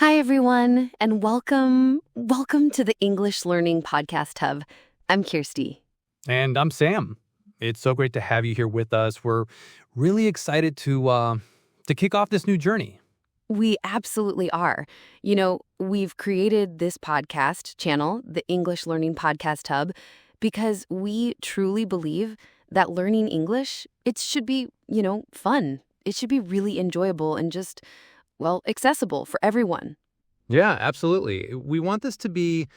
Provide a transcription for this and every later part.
Hi, everyone, and welcome to the English Learning Podcast Hub. I'm Kirsty. And I'm Sam. It's so great to have you here with us. We're really excited to kick off this new journey. We absolutely are. We've created this podcast channel, the English Learning Podcast Hub, because we truly believe that learning English, it should be, fun. It should be really enjoyable and just, accessible for everyone. Yeah, absolutely. We want this to be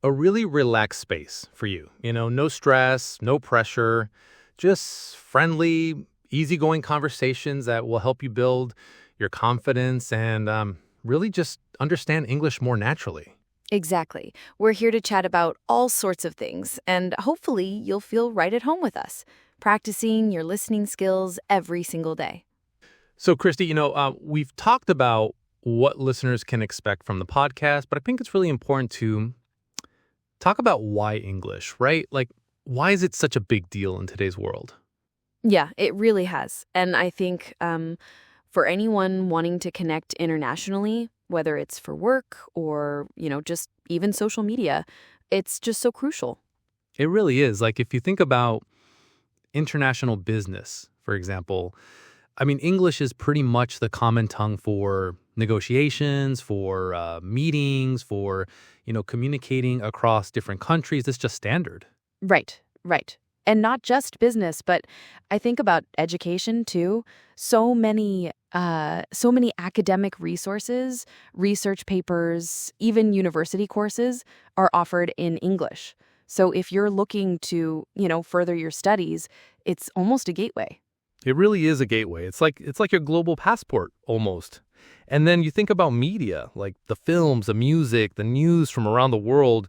a really relaxed space for you. No stress, no pressure, just friendly, easygoing conversations that will help you build your confidence and really just understand English more naturally. Exactly. We're here to chat about all sorts of things, and hopefully you'll feel right at home with us, practicing your listening skills every single day. So, Christy, we've talked about what listeners can expect from the podcast, but I think it's really important to talk about why English, right? Like, why is it such a big deal in today's world? Yeah, it really has. And I think for anyone wanting to connect internationally, whether it's for work or, just even social media, it's just so crucial. It really is. Like, if you think about international business, for example, English is pretty much the common tongue for negotiations, for meetings, for, communicating across different countries. It's just standard. Right. And not just business, but I think about education too. So many academic resources, research papers, even university courses are offered in English. So if you're looking to, further your studies, it's almost a gateway. It really is a gateway. It's like your global passport almost. And then you think about media, like the films, the music, the news from around the world.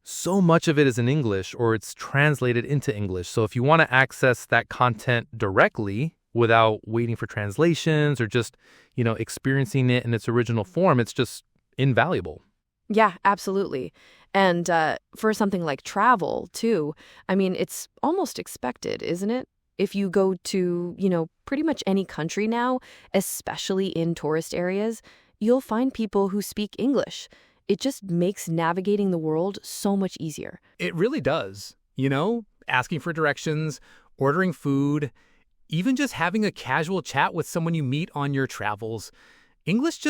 So much of it is in English or it's translated into English. So if you want to access that content directly without waiting for translations or just, experiencing it in its original form, it's just invaluable. Yeah, absolutely. And for something like travel, too, it's almost expected, isn't it? If you go to, pretty much any country now, especially in tourist areas, you'll find people who speak English. It just makes navigating the world so much easier. It really does. Asking for directions, ordering food, even just having a casual chat with someone you meet on your travels. English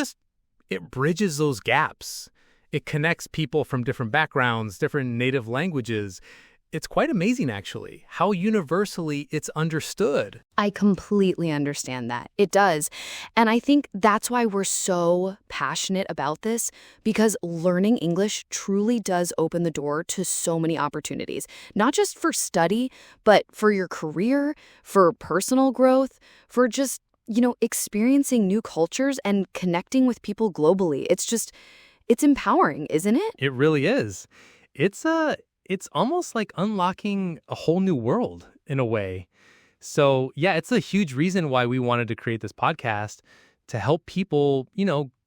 it bridges those gaps. It connects people from different backgrounds, different native languages. It's quite amazing, actually, how universally it's understood. I completely understand that. It does. And I think that's why we're so passionate about this, because learning English truly does open the door to so many opportunities, not just for study, but for your career, for personal growth, for just, experiencing new cultures and connecting with people globally. It's empowering, isn't it? It really is. It's almost like unlocking a whole new world in a way. So, yeah, it's a huge reason why we wanted to create this podcast to help people,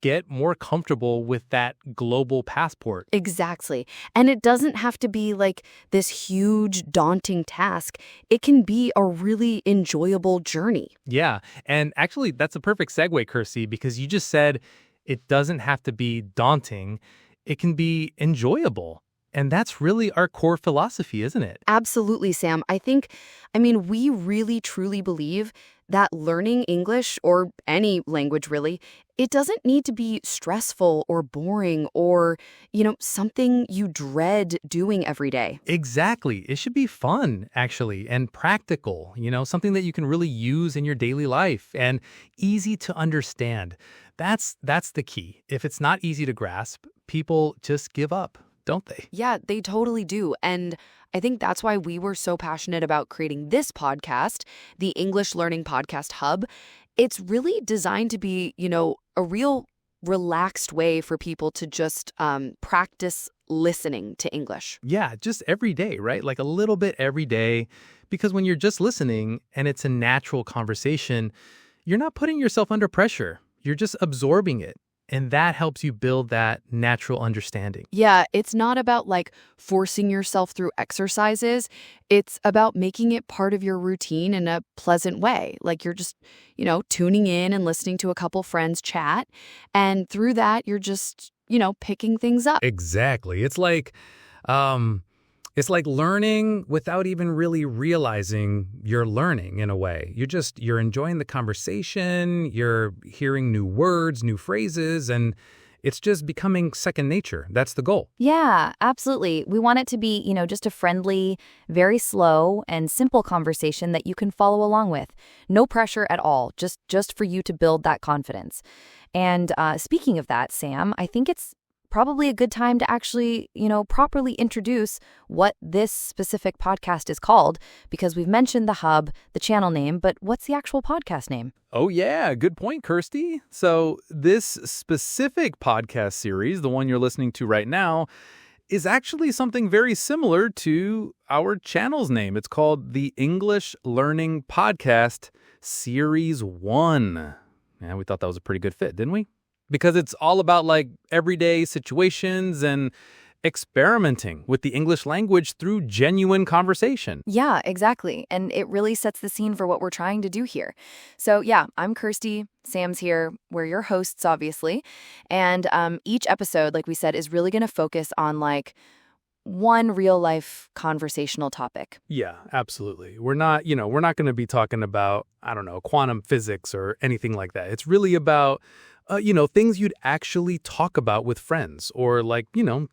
get more comfortable with that global passport. Exactly. And it doesn't have to be like this huge, daunting task. It can be a really enjoyable journey. Yeah. And actually, that's a perfect segue, Kirsty, because you just said it doesn't have to be daunting. It can be enjoyable. And that's really our core philosophy, isn't it? Absolutely, Sam. We really truly believe that learning English, or any language really, it doesn't need to be stressful or boring or, something you dread doing every day. Exactly. It should be fun, actually, and practical, something that you can really use in your daily life and easy to understand. That's the key. If it's not easy to grasp, people just give up. Don't they? Yeah, they totally do. And I think that's why we were so passionate about creating this podcast, the English Learning Podcast Hub. It's really designed to be, a real relaxed way for people to just practice listening to English. Yeah, just every day, right? Like a little bit every day. Because when you're just listening and it's a natural conversation, you're not putting yourself under pressure. You're just absorbing it. And that helps you build that natural understanding. Yeah, it's not about like forcing yourself through exercises. It's about making it part of your routine in a pleasant way. Like you're just, tuning in and listening to a couple friends chat. And through that, you're just, picking things up. Exactly. It's like learning without even really realizing you're learning in a way. You're enjoying the conversation, you're hearing new words, new phrases, and it's just becoming second nature. That's the goal. Yeah, absolutely. We want it to be, just a friendly, very slow and simple conversation that you can follow along with. No pressure at all, just for you to build that confidence. And speaking of that, Sam, I think it's probably a good time to actually, properly introduce what this specific podcast is called, because we've mentioned the hub, the channel name, but what's the actual podcast name? Oh, yeah. Good point, Kirsty. So this specific podcast series, the one you're listening to right now, is actually something very similar to our channel's name. It's called the English Learning Podcast Series 1. Yeah, we thought that was a pretty good fit, didn't we? Because it's all about like everyday situations and experimenting with the English language through genuine conversation. Yeah, exactly. And it really sets the scene for what we're trying to do here. So yeah, I'm Kirsty. Sam's here. We're your hosts, obviously. And each episode, like we said, is really going to focus on like one real life conversational topic. Yeah, absolutely. We're not going to be talking about, quantum physics or anything like that. It's really about things you'd actually talk about with friends or like,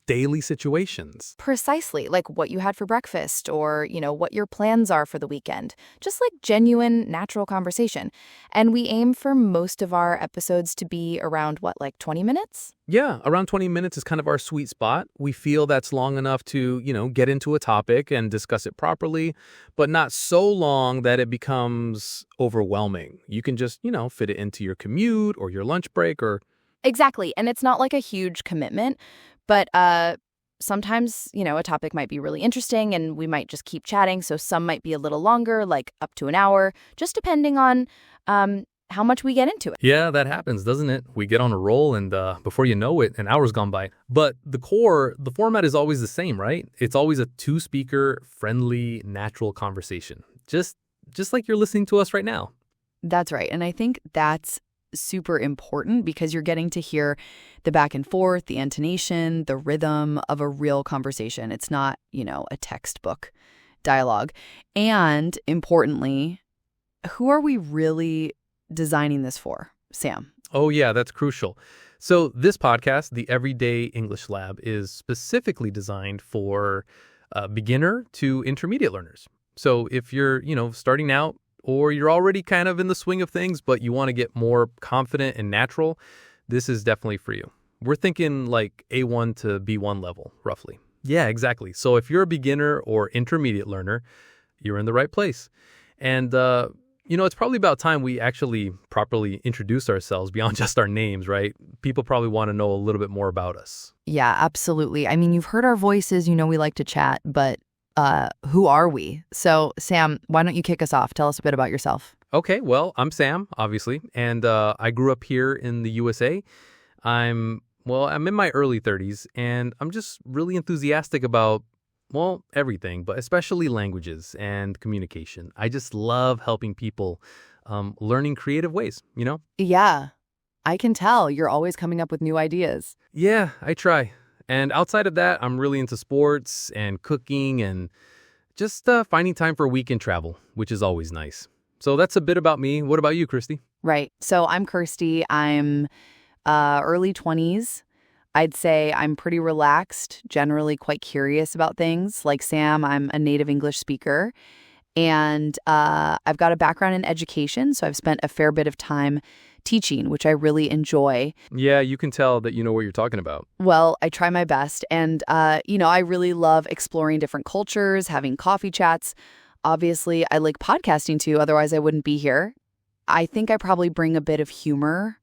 daily situations. Precisely, like what you had for breakfast or, what your plans are for the weekend. Just like genuine, natural conversation. And we aim for most of our episodes to be around, like 20 minutes? Yeah, around 20 minutes is kind of our sweet spot. We feel that's long enough to, get into a topic and discuss it properly, but not so long that it becomes overwhelming. You can just, fit it into your commute or your lunch break or... Exactly. And it's not like a huge commitment, but sometimes, a topic might be really interesting and we might just keep chatting. So some might be a little longer, like up to an hour, just depending on how much we get into it. Yeah, that happens, doesn't it? We get on a roll and before you know it, an hour's gone by. But the format is always the same, right? It's always a two-speaker, friendly, natural conversation. Just like you're listening to us right now. That's right. And I think that's super important because you're getting to hear the back and forth, the intonation, the rhythm of a real conversation. It's not, a textbook dialogue. And importantly, who are we really designing this for, Sam? Oh, yeah, that's crucial. So this podcast, the Everyday English Lab, is specifically designed for beginner to intermediate learners. So if you're, starting out or you're already kind of in the swing of things, but you want to get more confident and natural, this is definitely for you. We're thinking like A1 to B1 level, roughly. Yeah, exactly. So if you're a beginner or intermediate learner, you're in the right place. And, it's probably about time we actually properly introduce ourselves beyond just our names, right? People probably want to know a little bit more about us. Yeah, absolutely. I mean, you've heard our voices, we like to chat, but who are we? So, Sam, why don't you kick us off? Tell us a bit about yourself. Okay, well, I'm Sam, obviously, and I grew up here in the USA. I'm in my early 30s, and I'm just really enthusiastic about, everything, but especially languages and communication. I just love helping people learning creative ways, Yeah, I can tell. You're always coming up with new ideas. Yeah, I try. And outside of that, I'm really into sports and cooking and just finding time for weekend travel, which is always nice. So that's a bit about me. What about you, Kirsty? Right. So I'm Kirsty. I'm early 20s. I'd say I'm pretty relaxed, generally quite curious about things. Like Sam, I'm a native English speaker. And I've got a background in education, so I've spent a fair bit of time teaching, which I really enjoy. Yeah, you can tell that you know what you're talking about. Well, I try my best. And, I really love exploring different cultures, having coffee chats. Obviously, I like podcasting too, otherwise I wouldn't be here. I think I probably bring a bit of humor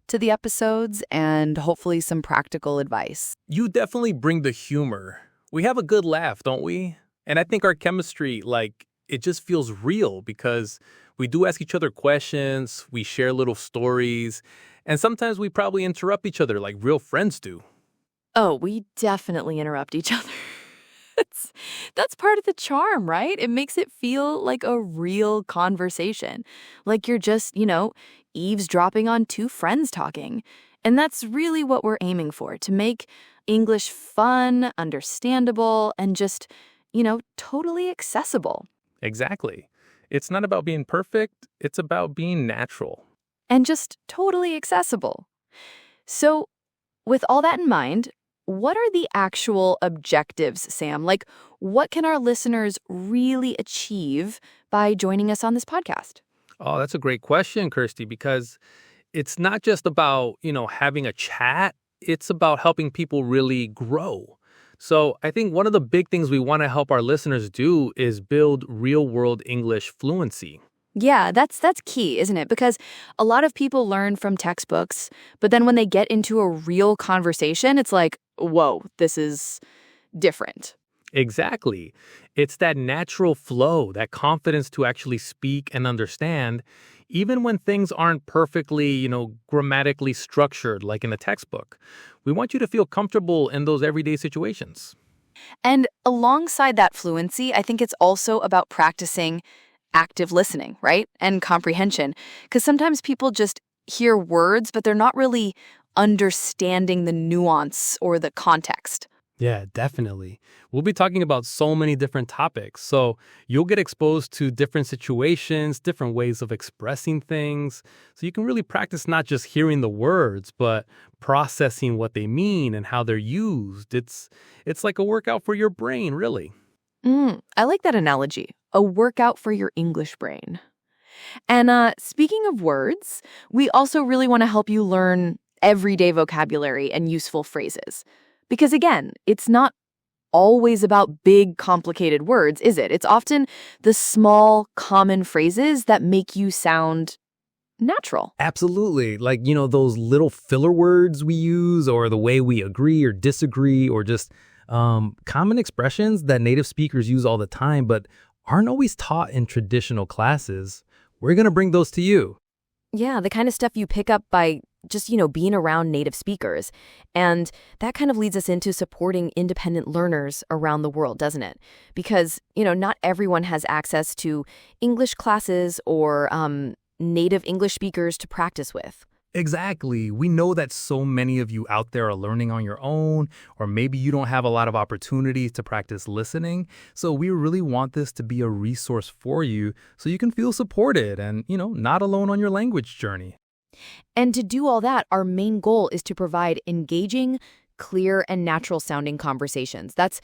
to the episodes and hopefully some practical advice. You definitely bring the humor. We have a good laugh, don't we? And I think our chemistry, it just feels real because we do ask each other questions, we share little stories, And sometimes we probably interrupt each other like real friends do. Oh, we definitely interrupt each other. It's, that's part of the charm, right? It makes it feel like a real conversation. Like you're just, eavesdropping on two friends talking. And that's really what we're aiming for, to make English fun, understandable, and just, totally accessible. Exactly. It's not about being perfect, it's about being natural. And just totally accessible. So, with all that in mind, what are the actual objectives, Sam? Like, what can our listeners really achieve by joining us on this podcast? Oh, that's a great question, Kirsty, because it's not just about, having a chat. It's about helping people really grow. So I think one of the big things we want to help our listeners do is build real-world English fluency. Yeah, that's key, isn't it? Because a lot of people learn from textbooks, but then when they get into a real conversation, it's like, whoa, this is different. Exactly. It's that natural flow, that confidence to actually speak and understand, even when things aren't perfectly, grammatically structured like in a textbook. We want you to feel comfortable in those everyday situations. And alongside that fluency, I think it's also about practicing active listening, right? And comprehension. Because sometimes people just hear words, but they're not really understanding the nuance or the context. Yeah, definitely. We'll be talking about so many different topics. So you'll get exposed to different situations, different ways of expressing things. So you can really practice not just hearing the words, but processing what they mean and how they're used. It's like a workout for your brain, really. I like that analogy. A workout for your English brain. And speaking of words, we also really want to help you learn everyday vocabulary and useful phrases. Because again, it's not always about big, complicated words, is it? It's often the small, common phrases that make you sound natural. Absolutely. Like, those little filler words we use, or the way we agree or disagree, or just common expressions that native speakers use all the time, but aren't always taught in traditional classes. We're going to bring those to you. Yeah, the kind of stuff you pick up by just, being around native speakers. And that kind of leads us into supporting independent learners around the world, doesn't it? Because, not everyone has access to English classes or native English speakers to practice with. Exactly. We know that so many of you out there are learning on your own, or maybe you don't have a lot of opportunities to practice listening. So we really want this to be a resource for you so you can feel supported and, not alone on your language journey. And to do all that, our main goal is to provide engaging, clear, and natural-sounding conversations. That's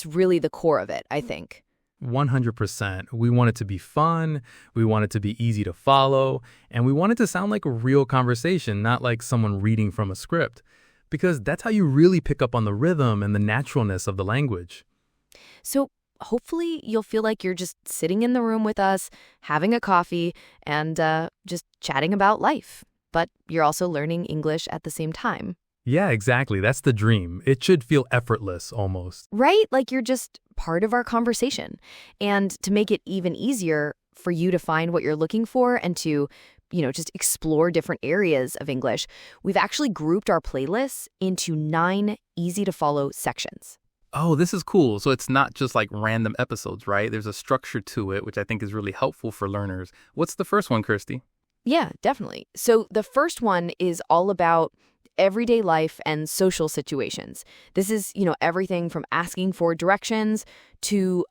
really the core of it, I think. 100%. We want it to be fun, we want it to be easy to follow, and we want it to sound like a real conversation, not like someone reading from a script, because that's how you really pick up on the rhythm and the naturalness of the language. So hopefully you'll feel like you're just sitting in the room with us, having a coffee, and just chatting about life. But you're also learning English at the same time. Yeah, exactly. That's the dream. It should feel effortless almost. Right? Like you're just part of our conversation. And to make it even easier for you to find what you're looking for and to, just explore different areas of English, we've actually grouped our playlists into 9 easy-to-follow sections. Oh, this is cool. So it's not just like random episodes, right? There's a structure to it, which I think is really helpful for learners. What's the first one, Kirsty? Yeah, definitely. So the first one is all about everyday life and social situations. This is, everything from asking for directions to,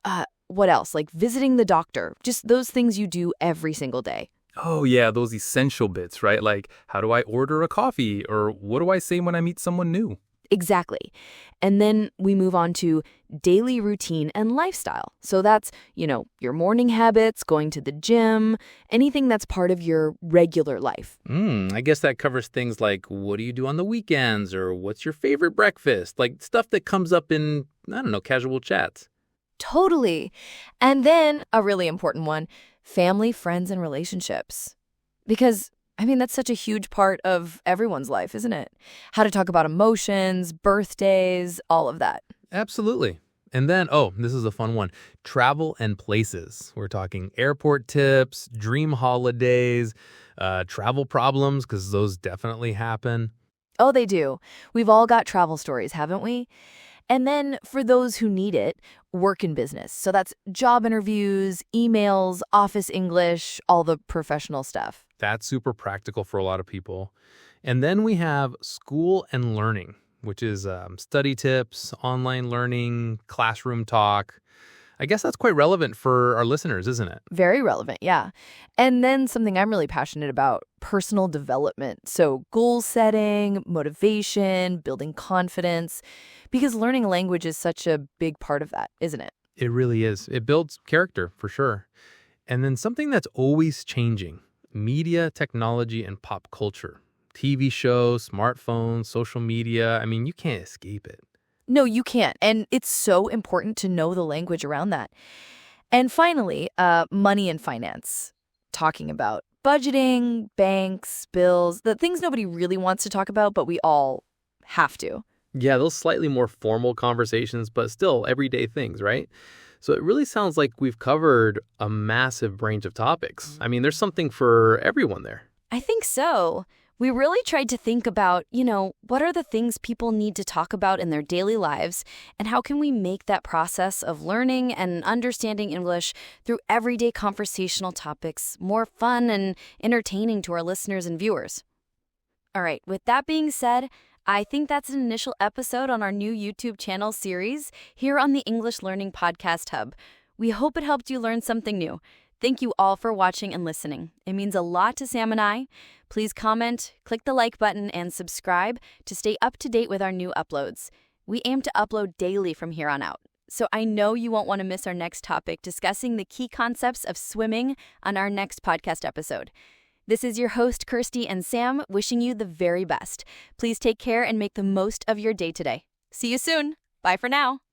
what else? Like visiting the doctor. Just those things you do every single day. Oh, yeah, those essential bits, right? Like, how do I order a coffee? Or what do I say when I meet someone new? Exactly. And then we move on to daily routine and lifestyle. So that's, your morning habits, going to the gym, anything that's part of your regular life. I guess that covers things like, what do you do on the weekends? Or what's your favorite breakfast? Like stuff that comes up in, casual chats. Totally. And then a really important one, family, friends, and relationships. Because that's such a huge part of everyone's life, isn't it? How to talk about emotions, birthdays, all of that. Absolutely. And then, this is a fun one. Travel and places. We're talking airport tips, dream holidays, Travel problems, because those definitely happen. Oh, they do. We've all got travel stories, haven't we? And then for those who need it, work in business. So that's job interviews, emails, office English, all the professional stuff. That's super practical for a lot of people. And then we have school and learning, which is study tips, online learning, classroom talk. I guess that's quite relevant for our listeners, isn't it? Very relevant, yeah. And then something I'm really passionate about, personal development. So goal setting, motivation, building confidence, because learning a language is such a big part of that, isn't it? It really is. It builds character, for sure. And then something that's always changing, media, technology, and pop culture. TV shows, smartphones, social media. I mean, you can't escape it. No, you can't. And it's so important to know the language around that. And finally, money and finance. Talking about budgeting, banks, bills, the things nobody really wants to talk about, but we all have to. Yeah, those slightly more formal conversations, but still everyday things, right? So it really sounds like we've covered a massive range of topics. I mean, there's something for everyone there. I think so. We really tried to think about, what are the things people need to talk about in their daily lives, and how can we make that process of learning and understanding English through everyday conversational topics more fun and entertaining to our listeners and viewers. All right, with that being said, I think that's an initial episode on our new YouTube channel series here on the English Learning Podcast Hub. We hope it helped you learn something new. Thank you all for watching and listening. It means a lot to Sam and I. Please comment, click the like button, and subscribe to stay up to date with our new uploads. We aim to upload daily from here on out. So I know you won't want to miss our next topic discussing the key concepts of swimming on our next podcast episode. This is your host, Kirsty and Sam, wishing you the very best. Please take care and make the most of your day today. See you soon. Bye for now.